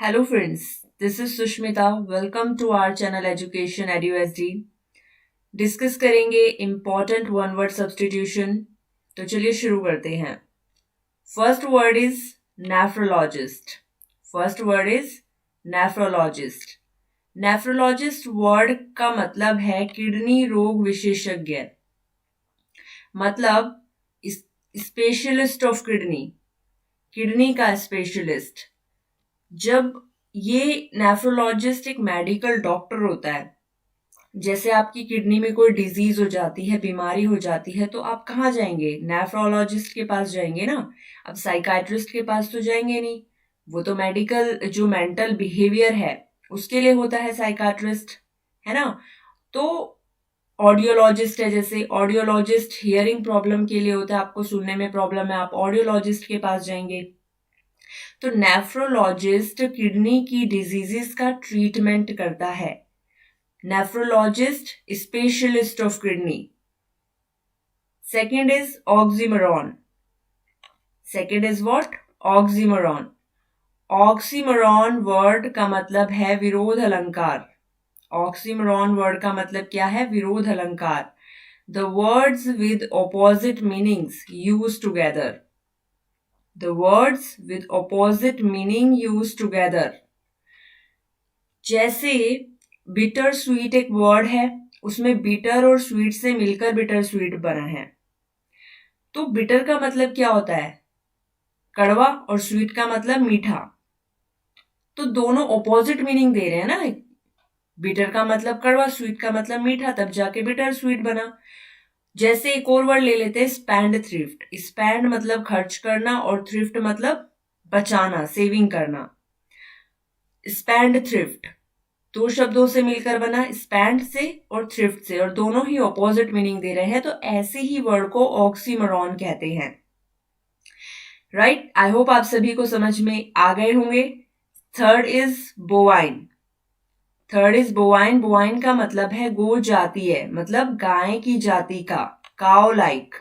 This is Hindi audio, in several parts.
Hello friends, this is Sushmita. Welcome to our channel Education EduSD. Discuss करेंगे इम्पॉर्टेंट वन वर्ड सब्सटीट्यूशन। तो चलिए शुरू करते हैं। First word is nephrologist. First word is nephrologist. Nephrologist word का मतलब है किडनी रोग विशेषज्ञ, मतलब स्पेशलिस्ट ऑफ किडनी, किडनी का स्पेशलिस्ट। जब ये नेफ्रोलॉजिस्ट एक मेडिकल डॉक्टर होता है, जैसे आपकी किडनी में कोई डिजीज हो जाती है, बीमारी हो जाती है, तो आप कहाँ जाएंगे? नेफ्रोलॉजिस्ट के पास जाएंगे ना। अब साइकाइट्रिस्ट के पास तो जाएंगे नहीं, वो तो मेडिकल जो मेंटल बिहेवियर है उसके लिए होता है साइकाट्रिस्ट, है ना। तो ऑडियोलॉजिस्ट है, जैसे ऑडियोलॉजिस्ट हियरिंग प्रॉब्लम के लिए होता है, आपको सुनने में प्रॉब्लम है, आप ऑडियोलॉजिस्ट के पास जाएंगे। तो नेफ्रोलॉजिस्ट किडनी की डिजीजेस का ट्रीटमेंट करता है। Nephrologist specialist of kidney. Second is oxymoron. Second is what? Oxymoron. Oxymoron word का मतलब है विरोध अलंकार। ऑक्सीमोरॉन वर्ड का मतलब क्या है? विरोध अलंकार। The words with opposite meanings use together. The words with opposite meaning used together. जैसे बिटर स्वीट एक वर्ड है, उसमें बिटर और स्वीट से मिलकर बिटर स्वीट बना है। तो बिटर का मतलब क्या होता है? कड़वा, और स्वीट का मतलब मीठा। तो दोनों ऑपोजिट मीनिंग दे रहे हैं ना। बिटर का मतलब कड़वा, स्वीट का मतलब मीठा, तब जाके बिटर स्वीट बना। जैसे एक और वर्ड ले लेते हैं, स्पेंड थ्रिफ्ट। स्पेंड मतलब खर्च करना और थ्रिफ्ट मतलब बचाना, सेविंग करना। स्पेंड थ्रिफ्ट दो शब्दों से मिलकर बना, स्पेंड से और थ्रिफ्ट से, और दोनों ही ऑपोजिट मीनिंग दे रहे हैं, तो ऐसे ही वर्ड को ऑक्सीमोरॉन कहते हैं। राइट, आई होप आप सभी को समझ में आ गए होंगे। Third is bovine. Third is bovine. Bovine का मतलब है गो जातीय, मतलब गाय की जाति का। Cow like.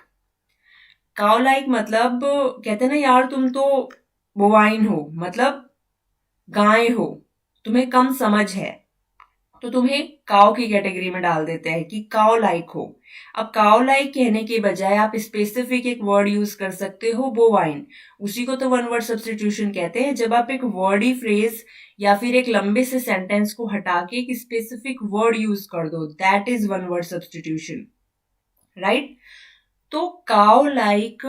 काउ लाइक मतलब कहते हैं ना, यार तुम तो बोवाइन हो, मतलब गाय हो, तुम्हें कम समझ है, तो तुम्हें काउ की कैटेगरी में डाल देते हैं कि काउ लाइक हो। अब काउ लाइक कहने के बजाय आप स्पेसिफिक एक वर्ड यूज कर सकते हो, बोवाइन। उसी को तो वन वर्ड सब्सटीट्यूशन कहते हैं, जब आप एक वर्डी फ्रेज या फिर एक लंबे से सेंटेंस को हटा के एक स्पेसिफिक वर्ड यूज कर दो, that is one word substitution. Right, तो काउ लाइक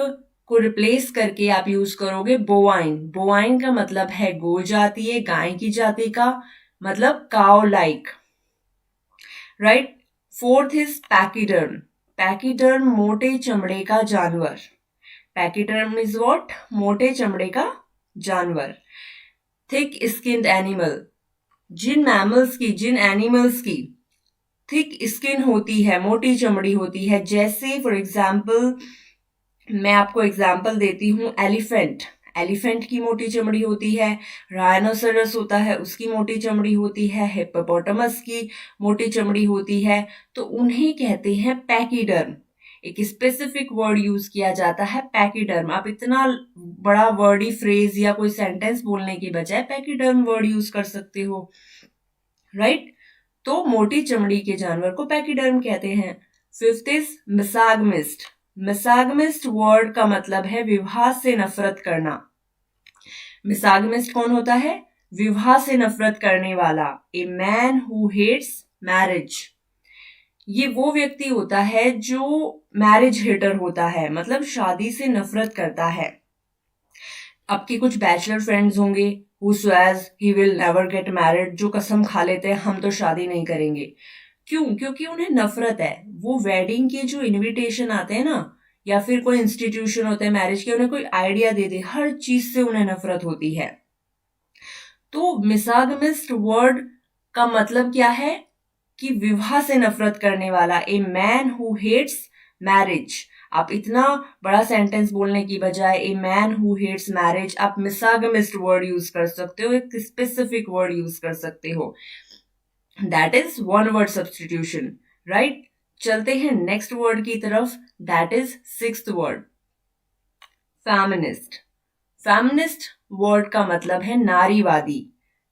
को रिप्लेस करके आप यूज करोगे बोवाइन। बोवाइन का मतलब है गो जातीय, गाय की जाति का, मतलब cow like. Right, fourth is pachyderm. Pachyderm मोटे चमड़े का जानवर। Pachyderm is what? मोटे चमड़े का जानवर। Thick skinned animal. जिन मैमल्स की, जिन एनिमल्स की थिक स्किन होती है, मोटी चमड़ी होती है, जैसे फॉर एग्जाम्पल मैं आपको एग्जाम्पल देती हूँ, एलिफेंट। एलिफेंट की मोटी चमड़ी होती है, राइनोसरस होता है उसकी मोटी चमड़ी होती है, हिप्पोपोटामस की मोटी चमड़ी होती है, तो उन्हें कहते हैं पैकीडर्म। एक स्पेसिफिक वर्ड यूज किया जाता है, पैकीडर्म। आप इतना बड़ा वर्डी फ्रेज या कोई सेंटेंस बोलने के बजाय पैकीडर्म वर्ड यूज कर सकते हो। राइट, तो मोटी चमड़ी के जानवर को पैकीडर्म कहते हैं। Fifth is misogamist. Misogamist word का मतलब है विवाह से नफरत करना। मिसागमिस्ट कौन होता है? विवाह से नफरत करने वाला। A man who hates marriage. ये वो व्यक्ति होता है जो मैरिज हेटर होता है, मतलब शादी से नफरत करता है। आपके कुछ बैचलर फ्रेंड्स होंगे who swears he will never get married, जो कसम खा लेते हैं हम तो शादी नहीं करेंगे। क्यों? क्योंकि उन्हें नफरत है। वो वेडिंग के जो इनविटेशन आते हैं ना, या फिर कोई इंस्टीट्यूशन होते हैं मैरिज के, उन्हें कोई आइडिया दे दे, हर चीज से उन्हें नफरत होती है। तो मिसागमिस्ट वर्ड का मतलब क्या है? कि विवाह से नफरत करने वाला। A man who hates marriage. आप इतना बड़ा सेंटेंस बोलने की बजाय a man who hates marriage, आप मिसागमिस्ट वर्ड यूज कर सकते हो, एक स्पेसिफिक वर्ड यूज कर सकते हो। That is one word substitution. Right, चलते हैं नेक्स्ट वर्ड की तरफ, that is sixth word, feminist. Feminist word का मतलब है नारीवादी।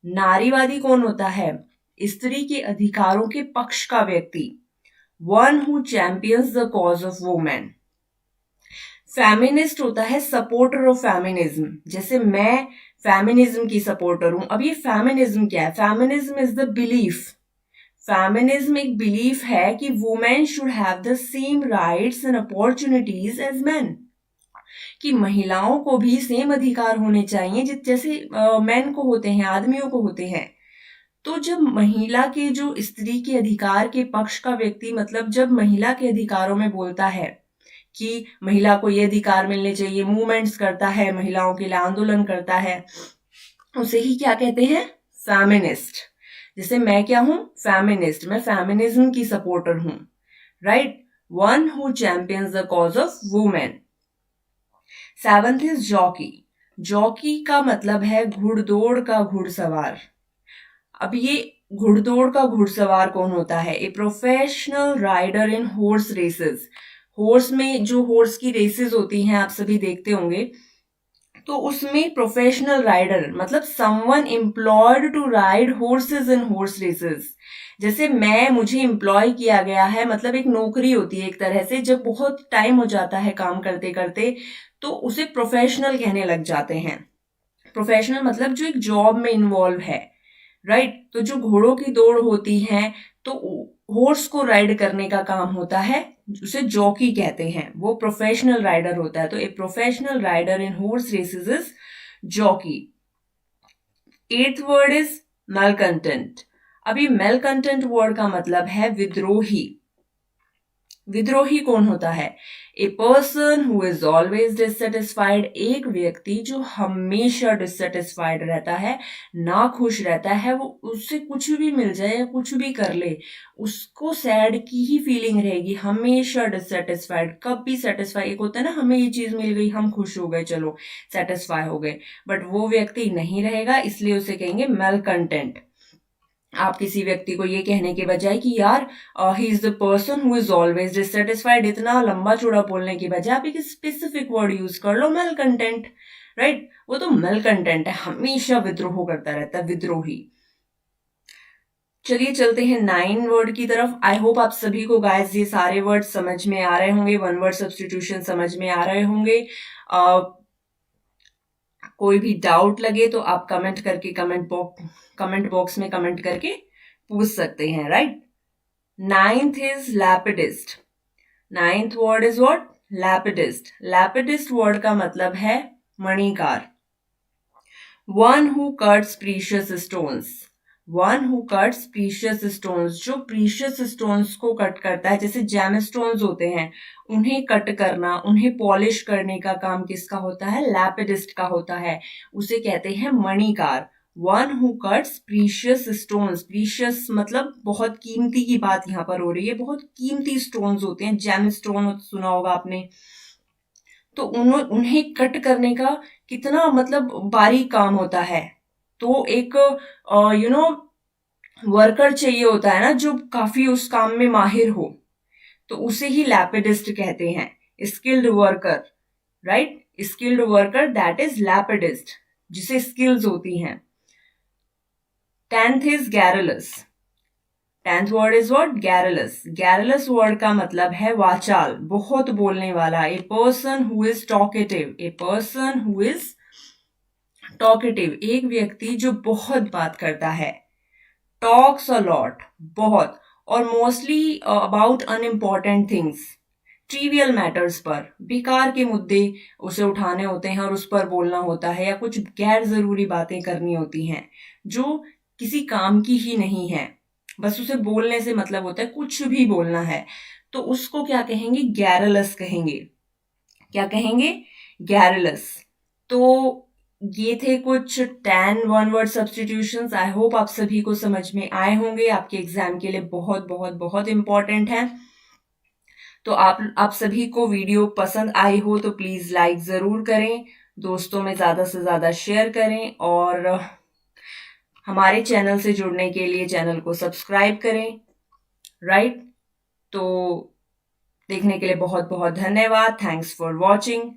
नारीवादी कौन होता है? स्त्री के अधिकारों के पक्ष का व्यक्ति, one who champions the cause of women. Feminist होता है सपोर्टर ऑफ फेमिनिज्म, जैसे मैं फेमिनिज्म की सपोर्टर हूं। अब ये फेमिनिज्म क्या है? Feminism is the belief, feminism एक बिलीफ है कि women should have the same rights and opportunities as men, कि महिलाओं को भी सेम अधिकार होने चाहिए जैसे मेन को होते हैं, आदमियों को होते हैं। तो जब महिला के जो स्त्री के अधिकार के पक्ष का व्यक्ति, मतलब जब महिला के अधिकारों में बोलता है कि महिला को ये अधिकार मिलने चाहिए, मूवमेंट्स करता है, महिलाओं के लिए आंदोलन करता है, उसे ही क्या कहते हैं? फेमिनिस्ट। जैसे मैं क्या हूं? फेमिनिस्ट, मैं फेमिनिज्म की सपोर्टर हूं, right? One who champions the cause of women. 7th is jockey. Jockey का मतलब है घुड़दौड़ का घुड़सवार। अब ये घुड़दौड़ का घुड़सवार कौन होता है? A professional rider in horse races. Horse में जो हॉर्स की रेसेस होती हैं आप सभी देखते होंगे, तो उसमें प्रोफेशनल राइडर मतलब someone employed to ride horses in horse races. जैसे मुझे एम्प्लॉय किया गया है, मतलब एक नौकरी होती है एक तरह से, जब बहुत टाइम हो जाता है काम करते करते तो उसे प्रोफेशनल कहने लग जाते हैं। प्रोफेशनल मतलब जो एक जॉब में इन्वॉल्व है, राइट? तो जो घोड़ों की दौड़ होती है तो हॉर्स को राइड करने का काम होता है, उसे जॉकी कहते हैं, वो प्रोफेशनल राइडर होता है। तो a professional rider in horse races is jockey. 8th word is malcontent. अभी मैलकंटेंट वर्ड का मतलब है विद्रोही। विद्रोही कौन होता है? ए person who is always dissatisfied, एक व्यक्ति जो हमेशा डिससेटिस्फाइड रहता है, ना खुश रहता है, वो उससे कुछ भी मिल जाए या कुछ भी कर ले उसको सैड की ही फीलिंग रहेगी, हमेशा डिससेटिस्फाइड, कभी सेटिस्फाई। एक होता है ना, हमें ये चीज मिल गई, हम खुश हो गए, चलो सेटिस्फाई हो गए, बट वो व्यक्ति नहीं रहेगा, इसलिए उसे कहेंगे मैलकंटेंट। आप किसी व्यक्ति को ये कहने के बजाय कि यार he is the person who is always dissatisfied, इतना लंबा चौड़ा बोलने के बजाय आप एक स्पेसिफिक वर्ड यूज कर लो, मैलकंटेंट, राइट? वो तो मैलकंटेंट है, हमेशा विद्रोह करता रहता है, विद्रोही। चलिए चलते हैं 9 वर्ड की तरफ। आई होप आप सभी को गाइस ये सारे वर्ड समझ में आ रहे होंगे, वन वर्ड सब्स्टिट्यूशन समझ में आ रहे होंगे। कोई भी डाउट लगे तो आप कमेंट करके कमेंट बॉक्स में कमेंट करके पूछ सकते हैं, right? 9th is lapidist. 9th word is what? Lapidist. Lapidist word का मतलब है मणिकार। One who cuts precious stones. One who cuts precious stones, जो प्रीशियस स्टोन्स को कट करता है, जैसे जेम स्टोन्स होते हैं, उन्हें कट करना, उन्हें पॉलिश करने का काम किसका होता है? लैपिडिस्ट का होता है, उसे कहते हैं मणिकार। One who cuts precious stones, precious मतलब बहुत कीमती की बात यहाँ पर हो रही है, बहुत कीमती स्टोन्स होते हैं, जेम स्टोन सुना होगा आपने, तो उन्हें कट करने का कितना मतलब बारीक काम होता है। तो एक वर्कर चाहिए होता है ना, जो काफी उस काम में माहिर हो, तो उसे ही लैपिडिस्ट कहते हैं, skilled worker, right? Skilled worker, that is lapidist, जिसे स्किल्स होती हैं। 10th is garrulous. 10th word is what? Garrulous. Garrulous word का मतलब है वाचाल, बहुत बोलने वाला, a person who is talkative. A person who is talkative, एक व्यक्ति जो बहुत बात करता है, टॉक्स अ लॉट, बहुत, और mostly about unimportant things, trivial matters पर, बेकार के मुद्दे उसे उठाने होते हैं और उस पर बोलना होता है, या कुछ गैर जरूरी बातें करनी होती हैं जो किसी काम की ही नहीं है, बस उसे बोलने से मतलब होता है, कुछ भी बोलना है, तो उसको क्या कहेंगे? गैरलस कहेंगे। क्या कहेंगे? गैरलस। तो ये थे कुछ 10 one word substitutions. I hope आप सभी को समझ में आए होंगे, आपके एग्जाम के लिए बहुत बहुत बहुत इंपॉर्टेंट है। तो आप सभी को वीडियो पसंद आई हो तो प्लीज लाइक जरूर करें, दोस्तों में ज्यादा से ज्यादा शेयर करें, और हमारे चैनल से जुड़ने के लिए चैनल को सब्सक्राइब करें, राइट? तो देखने के लिए बहुत बहुत धन्यवाद। Thanks for watching.